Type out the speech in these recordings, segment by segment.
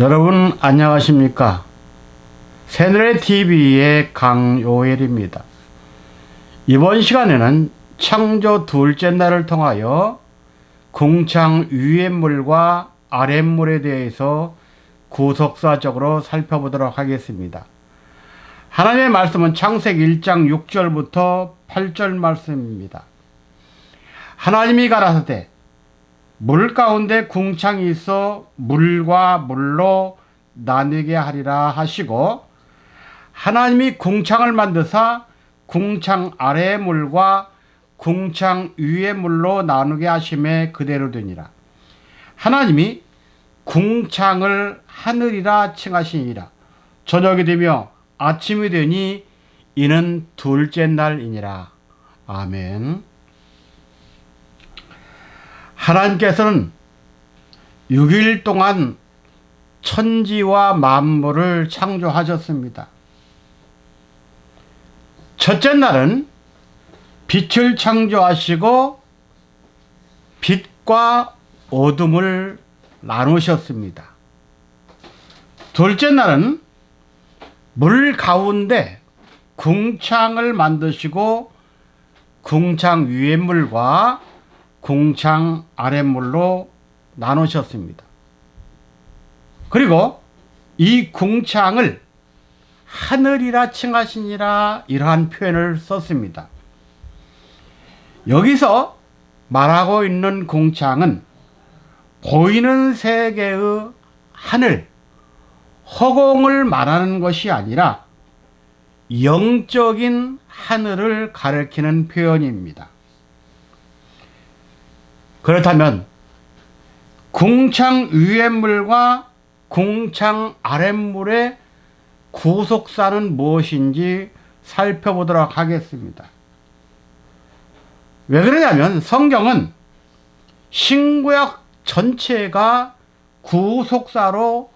여러분 안녕하십니까? 새누리TV의 강요엘입니다. 이번 시간에는 창조 둘째 날을 통하여 궁창 위의 물과 아랫물에 대해서 구속사적으로 살펴보도록 하겠습니다. 하나님의 말씀은 창세기 1장 6절부터 8절 말씀입니다. 하나님이 가라사대 물 가운데 궁창이 있어 물과 물로 나뉘게 하리라 하시고, 하나님이 궁창을 만드사 궁창 아래의 물과 궁창 위의 물로 나누게 하심에 그대로 되니라. 하나님이 궁창을 하늘이라 칭하시니라. 저녁이 되며 아침이 되니 이는 둘째 날이니라. 아멘. 하나님께서는 6일 동안 천지와 만물을 창조하셨습니다. 첫째 날은 빛을 창조하시고 빛과 어둠을 나누셨습니다. 둘째 날은 물 가운데 궁창을 만드시고 궁창 위의 물과 궁창 아랫물로 나누셨습니다. 그리고 이 궁창을 하늘이라 칭하시니라, 이러한 표현을 썼습니다. 여기서 말하고 있는 궁창은 보이는 세계의 하늘, 허공을 말하는 것이 아니라 영적인 하늘을 가리키는 표현입니다. 그렇다면 궁창 위의 물과 궁창 아랫물의 구속사는 무엇인지 살펴보도록 하겠습니다. 왜 그러냐면 성경은 신구약 전체가 구속사로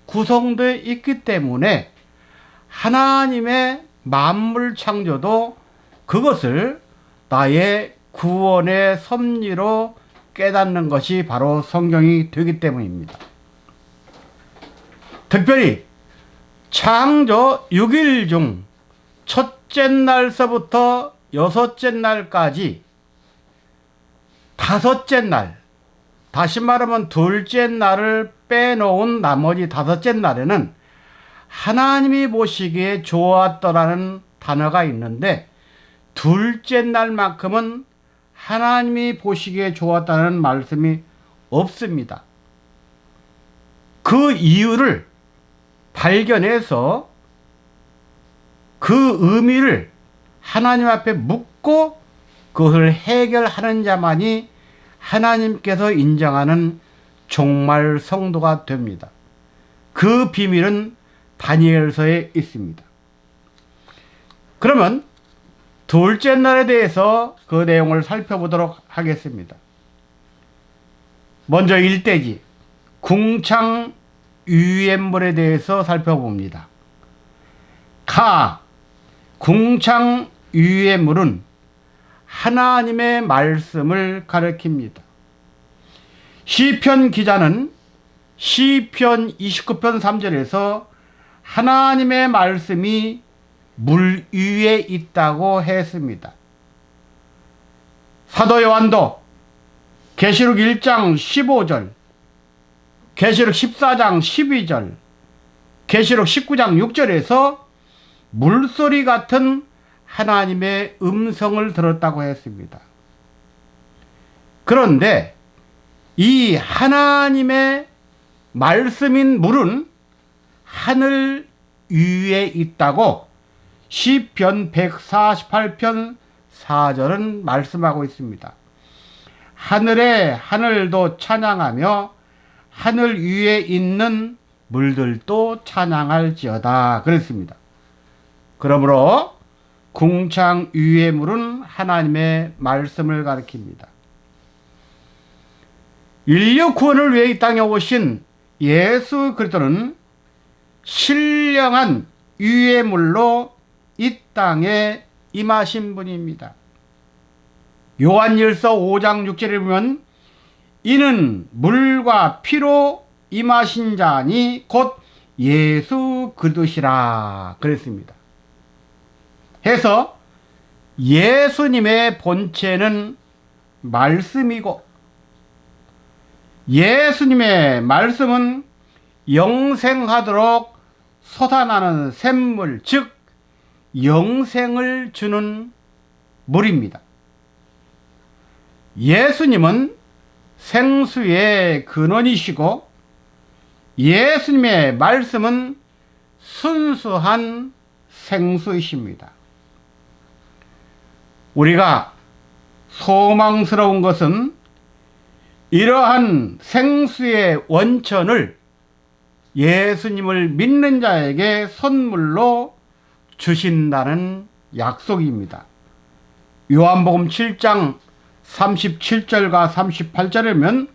구성되어 있기 때문에 하나님의 만물 창조도 그것을 나의 구원의 섭리로 깨닫는 것이 바로 성경이 되기 때문입니다. 특별히 창조 6일 중 첫째 날서부터 여섯째 날까지 다섯째 날, 다시 말하면 둘째 날을 빼놓은 나머지 다섯째 날에는 하나님이 보시기에 좋았더라는 단어가 있는데, 둘째 날만큼은 하나님이 보시기에 좋았다는 말씀이 없습니다. 그 이유를 발견해서 그 의미를 하나님 앞에 묻고 그것을 해결하는 자만이 하나님께서 인정하는 종말 성도가 됩니다. 그 비밀은 다니엘서에 있습니다. 그러면 둘째 날에 대해서 그 내용을 살펴보도록 하겠습니다. 먼저 일대기 궁창 위의 물에 대해서 살펴봅니다. 궁창 위의 물은 하나님의 말씀을 가리킵니다. 시편 기자는 시편 29편 3절에서 하나님의 말씀이 물 위에 있다고 했습니다. 사도 요한도 계시록 1장 15절, 계시록 14장 12절, 계시록 19장 6절에서 물소리 같은 하나님의 음성을 들었다고 했습니다. 그런데 이 하나님의 말씀인 물은 하늘 위에 있다고 시편 148편 4절은 말씀하고 있습니다. 하늘의 하늘도 찬양하며 하늘 위에 있는 물들도 찬양할지어다 그랬습니다. 그러므로 궁창 위의 물은 하나님의 말씀을 가리킵니다. 인류 구원을 위해 이 땅에 오신 예수 그리스도는 신령한 위의 물로 이 땅에 임하신 분입니다. 요한일서 5장 6절에 보면 이는 물과 피로 임하신 자니 곧 예수 그리스도시라 그랬습니다. 해서 예수님의 본체는 말씀이고 예수님의 말씀은 영생하도록 솟아나는 샘물, 즉 영생을 주는 물입니다. 예수님은 생수의 근원이시고 예수님의 말씀은 순수한 생수이십니다. 우리가 소망스러운 것은 이러한 생수의 원천을 예수님을 믿는 자에게 선물로 주신다는 약속입니다. 요한복음 7장 37절과 38절에 보면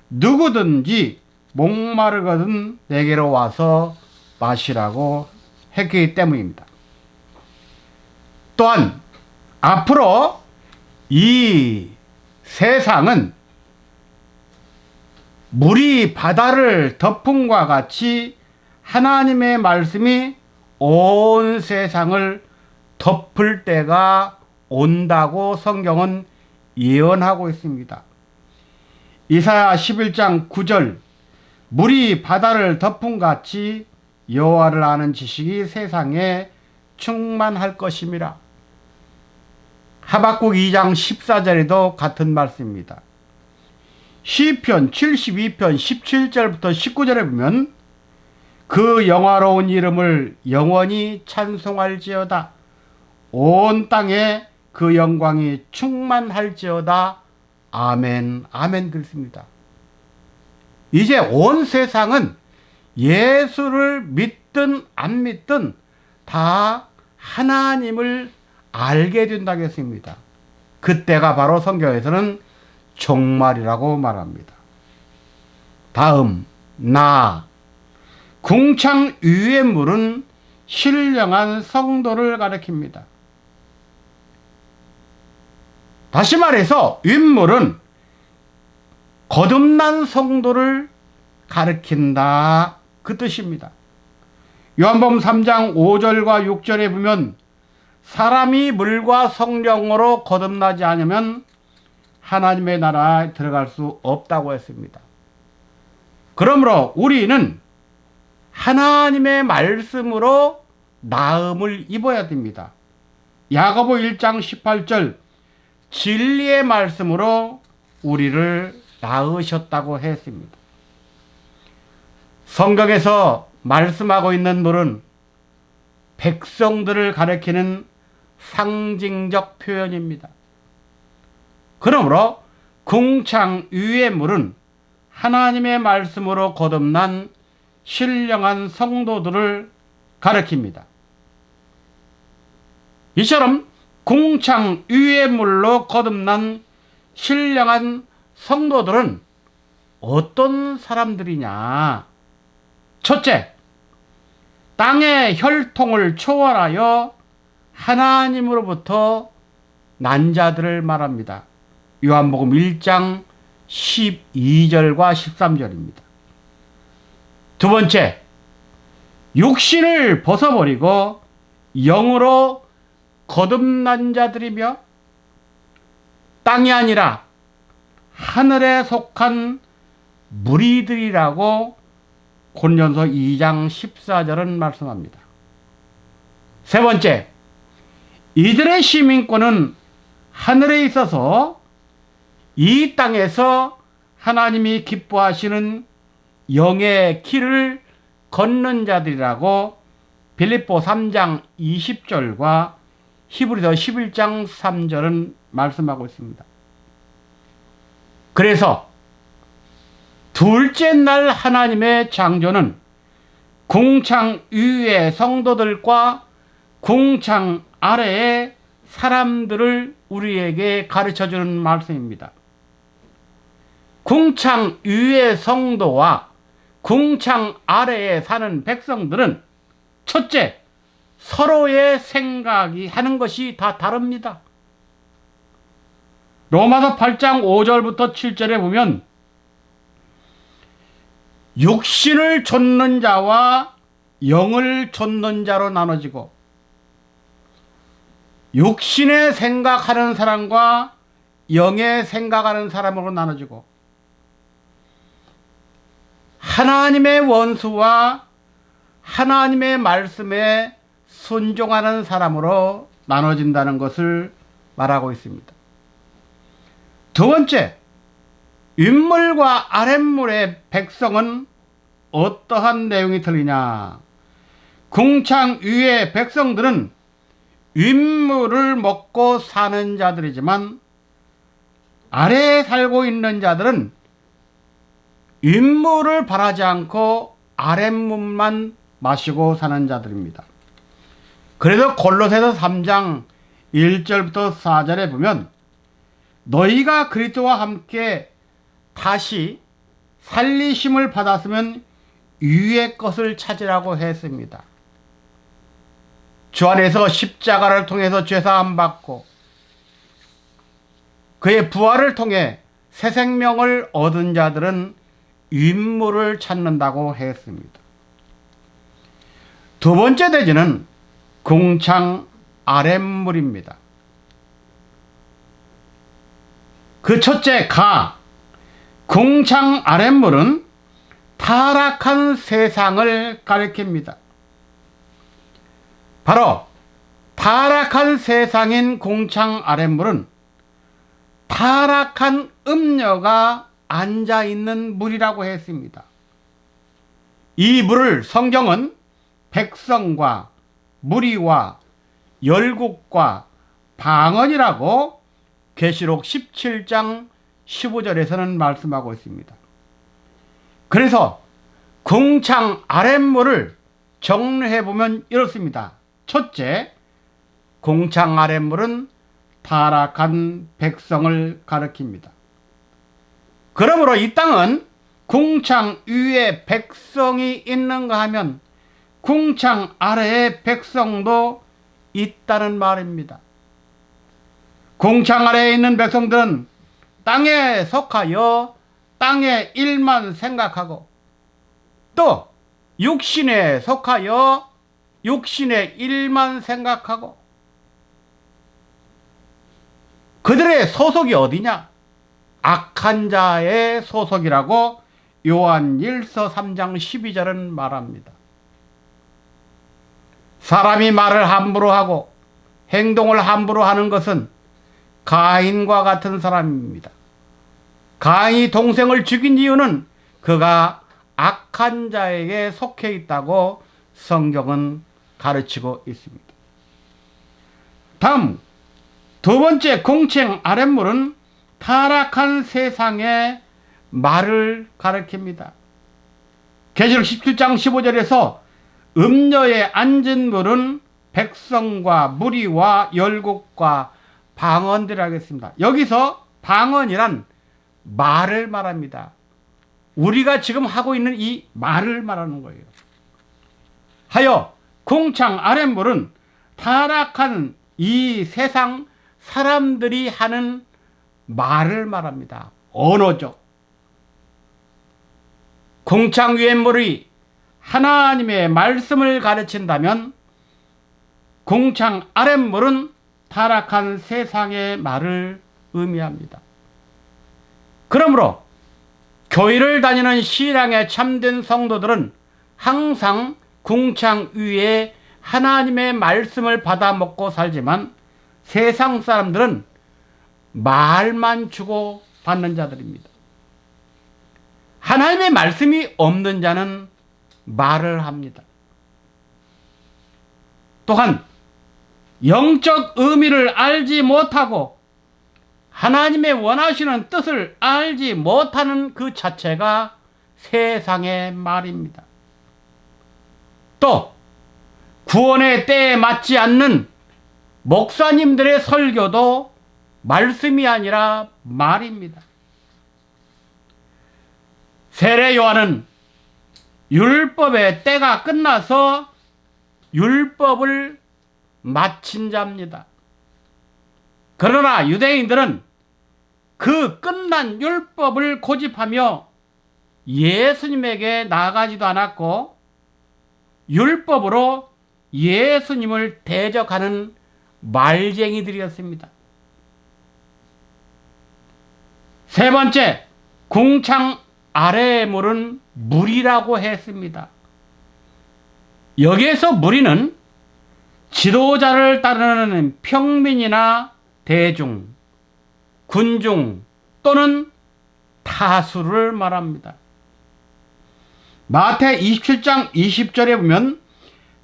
누구든지 목마르거든 내게로 와서 마시라고 했기 때문입니다. 또한 앞으로 이 세상은 물이 바다를 덮음과 같이 하나님의 말씀이 온 세상을 덮을 때가 온다고 성경은 예언하고 있습니다. 이사야 11장 9절 물이 바다를 덮음 같이 여호와를 아는 지식이 세상에 충만할 것임이라. 하박국 2장 14절에도 같은 말씀입니다. 시편 72편 17절부터 19절에 보면 그 영화로운 이름을 영원히 찬송할지어다. 온 땅에 그 영광이 충만할지어다. 아멘 아멘 그렇습니다. 이제 온 세상은 예수를 믿든 안 믿든 다 하나님을 알게 된다고 했습니다. 그때가 바로 성경에서는 종말이라고 말합니다. 다음 나 궁창 위의 물은 신령한 성도를 가리킵니다. 다시 말해서 윗물은 거듭난 성도를 가리킨다 그 뜻입니다. 요한복음 3장 5절과 6절에 보면 사람이 물과 성령으로 거듭나지 않으면 하나님의 나라에 들어갈 수 없다고 했습니다. 그러므로 우리는 하나님의 말씀으로 나음을 입어야 됩니다. 야고보 1장 18절 진리의 말씀으로 우리를 낳으셨다고 했습니다. 성경에서 말씀하고 있는 물은 백성들을 가리키는 상징적 표현입니다. 그러므로 궁창 위의 물은 하나님의 말씀으로 거듭난 신령한 성도들을 가리킵니다. 이처럼 궁창 위의 물로 거듭난 신령한 성도들은 어떤 사람들이냐? 첫째, 땅의 혈통을 초월하여 하나님으로부터 난 자들을 말합니다. 요한복음 1장 12절과 13절입니다. 두 번째, 육신을 벗어버리고 영으로 거듭난 자들이며 땅이 아니라 하늘에 속한 무리들이라고 고린도전서 2장 14절은 말씀합니다. 세 번째, 이들의 시민권은 하늘에 있어서 이 땅에서 하나님이 기뻐하시는 영의 길을 걷는 자들이라고 빌립보 3장 20절과 히브리서 11장 3절은 말씀하고 있습니다. 그래서 둘째 날 하나님의 창조는 궁창 위의 성도들과 궁창 아래의 사람들을 우리에게 가르쳐주는 말씀입니다. 궁창 위의 성도와 궁창 아래에 사는 백성들은 첫째, 서로의 생각이 하는 것이 다 다릅니다. 로마서 8장 5절부터 7절에 보면 육신을 좇는 자와 영을 좇는 자로 나눠지고, 육신의 생각하는 사람과 영의 생각하는 사람으로 나눠지고, 하나님의 원수와 하나님의 말씀에 순종하는 사람으로 나눠진다는 것을 말하고 있습니다. 두 번째, 윗물과 아랫물의 백성은 어떠한 내용이 들리냐? 궁창 위의 백성들은 윗물을 먹고 사는 자들이지만, 아래에 살고 있는 자들은 윗물을 바라지 않고 아랫물만 마시고 사는 자들입니다. 그래서 골로새서 3장 1절부터 4절에 보면, 너희가 그리스도와 함께 다시 살리심을 받았으면 위의 것을 찾으라고 했습니다. 주 안에서 십자가를 통해서 죄사함 받고 그의 부활을 통해 새 생명을 얻은 자들은 윗물을 찾는다고 했습니다. 두 번째 대지는 궁창 아랫물입니다. 그 첫째 궁창 아랫물은 타락한 세상을 가리킵니다. 바로 타락한 세상인 궁창 아랫물은 타락한 음녀가 앉아있는 물이라고 했습니다. 이 물을 성경은 백성과 무리와 열국과 방언이라고 계시록 17장 15절에서는 말씀하고 있습니다. 그래서 궁창 아랫물을 정리해보면 이렇습니다. 첫째, 궁창 아랫물은 타락한 백성을 가리킵니다. 그러므로 이 땅은 궁창 위에 백성이 있는가 하면 궁창 아래에 백성도 있다는 말입니다. 궁창 아래에 있는 백성들은 땅에 속하여 땅의 일만 생각하고, 또 육신에 속하여 육신의 일만 생각하고, 그들의 소속이 어디냐? 악한 자의 소속이라고 요한 1서 3장 12절은 말합니다. 사람이 말을 함부로 하고 행동을 함부로 하는 것은 가인과 같은 사람입니다. 가인이 동생을 죽인 이유는 그가 악한 자에게 속해 있다고 성경은 가르치고 있습니다. 다음, 두 번째 궁창 아랫물은 타락한 세상의 말을 가리킵니다. 계시록 17장 15절에서 음녀에 앉은 물은 백성과 무리와 열국과 방언들이라 하겠습니다. 여기서 방언이란 말을 말합니다. 우리가 지금 하고 있는 이 말을 말하는 거예요. 하여 궁창 아랫물은 타락한 이 세상 사람들이 하는 말을 말합니다. 언어죠. 궁창 위의 물이 하나님의 말씀을 가르친다면 궁창 아랫물은 타락한 세상의 말을 의미합니다. 그러므로 교회를 다니는 신앙에 참된 성도들은 항상 궁창 위에 하나님의 말씀을 받아 먹고 살지만, 세상 사람들은 말만 주고 받는 자들입니다. 하나님의 말씀이 없는 자는 말을 합니다. 또한 영적 의미를 알지 못하고 하나님의 원하시는 뜻을 알지 못하는 그 자체가 세상의 말입니다. 또 구원의 때에 맞지 않는 목사님들의 설교도 말씀이 아니라 말입니다. 세례 요한은 율법의 때가 끝나서 율법을 마친 자입니다. 그러나 유대인들은 그 끝난 율법을 고집하며 예수님에게 나아가지도 않았고 율법으로 예수님을 대적하는 말쟁이들이었습니다. 세 번째, 궁창 아래의 물은 무리라고 했습니다. 여기에서 무리는 지도자를 따르는 평민이나 대중, 군중 또는 타수를 말합니다. 마태 27장 20절에 보면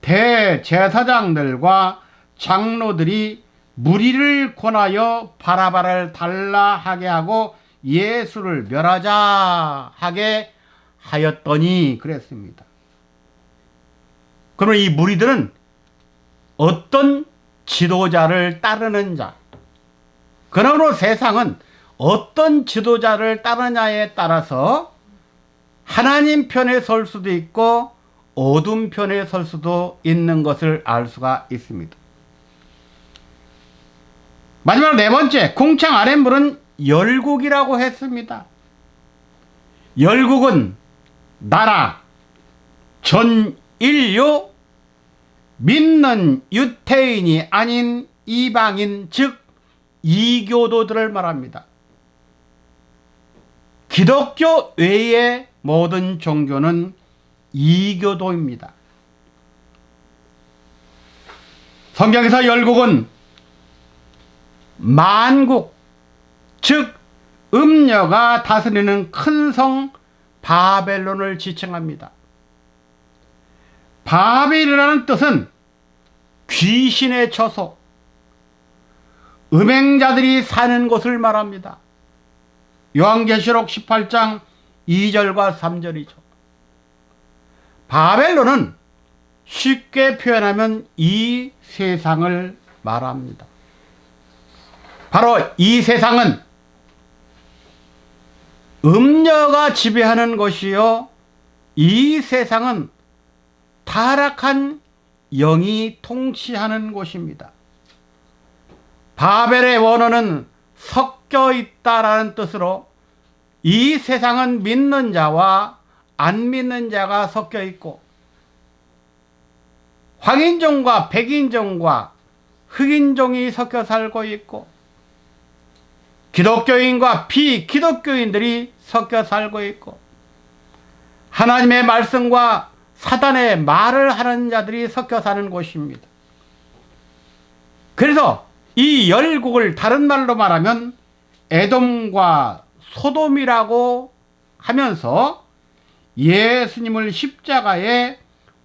대제사장들과 장로들이 무리를 권하여 바라바를 달라 하게 하고 예수를 멸하자 하게 하였더니 그랬습니다. 그러면 이 무리들은 어떤 지도자를 따르는 자, 그러므로 세상은 어떤 지도자를 따르냐에 따라서 하나님 편에 설 수도 있고 어둠 편에 설 수도 있는 것을 알 수가 있습니다. 마지막 네 번째, 궁창 아랫물은 열국이라고 했습니다. 열국은 나라, 전 인류, 믿는 유태인이 아닌 이방인, 즉 이교도들을 말합니다. 기독교 외의 모든 종교는 이교도입니다. 성경에서 열국은 만국, 즉 음녀가 다스리는 큰 성 바벨론을 지칭합니다. 바벨이라는 뜻은 귀신의 처소, 음행자들이 사는 곳을 말합니다. 요한계시록 18장 2절과 3절이죠. 바벨론은 쉽게 표현하면 이 세상을 말합니다. 바로 이 세상은 음녀가 지배하는 것이요, 이 세상은 타락한 영이 통치하는 곳입니다. 바벨의 원어는 섞여 있다라는 뜻으로 이 세상은 믿는 자와 안 믿는 자가 섞여 있고 황인종과 백인종과 흑인종이 섞여 살고 있고 기독교인과 비기독교인들이 섞여 살고 있고 하나님의 말씀과 사단의 말을 하는 자들이 섞여 사는 곳입니다. 그래서 이 열국을 다른 말로 말하면 에돔과 소돔이라고 하면서 예수님을 십자가에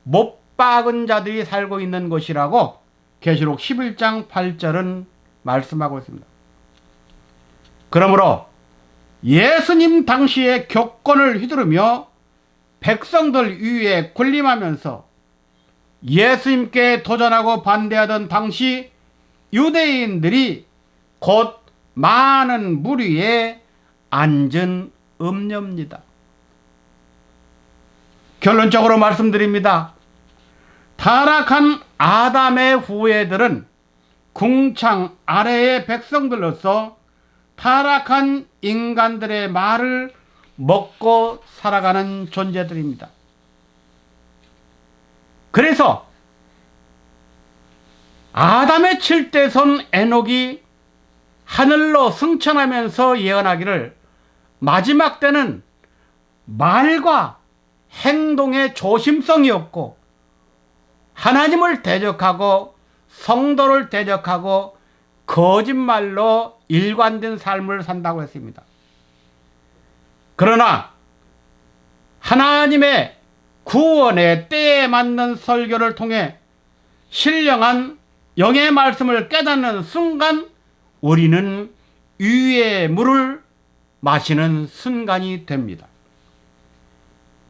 못 박은 자들이 살고 있는 곳이라고 계시록 11장 8절은 말씀하고 있습니다. 그러므로 예수님 당시의 교권을 휘두르며 백성들 위에 군림하면서 예수님께 도전하고 반대하던 당시 유대인들이 곧 많은 무리에 앉은 음녀입니다. 결론적으로 말씀드립니다. 타락한 아담의 후예들은 궁창 아래의 백성들로서 타락한 인간들의 말을 먹고 살아가는 존재들입니다. 그래서 아담의 7대손 에녹이 하늘로 승천하면서 예언하기를 마지막 때는 말과 행동의 조심성이 없고 하나님을 대적하고 성도를 대적하고 거짓말로 일관된 삶을 산다고 했습니다. 그러나 하나님의 구원의 때에 맞는 설교를 통해 신령한 영의 말씀을 깨닫는 순간 우리는 유의 물을 마시는 순간이 됩니다.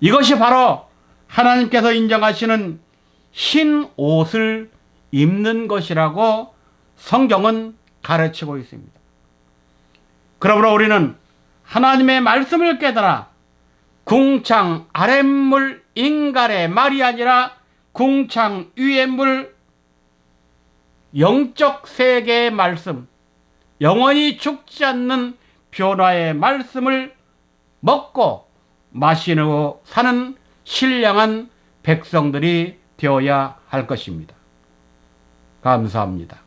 이것이 바로 하나님께서 인정하시는 흰 옷을 입는 것이라고 성경은 가르치고 있습니다. 그러므로 우리는 하나님의 말씀을 깨달아 궁창 아랫물 인간의 말이 아니라 궁창 위의 물 영적 세계의 말씀, 영원히 죽지 않는 변화의 말씀을 먹고 마시고 사는 신령한 백성들이 되어야 할 것입니다. 감사합니다.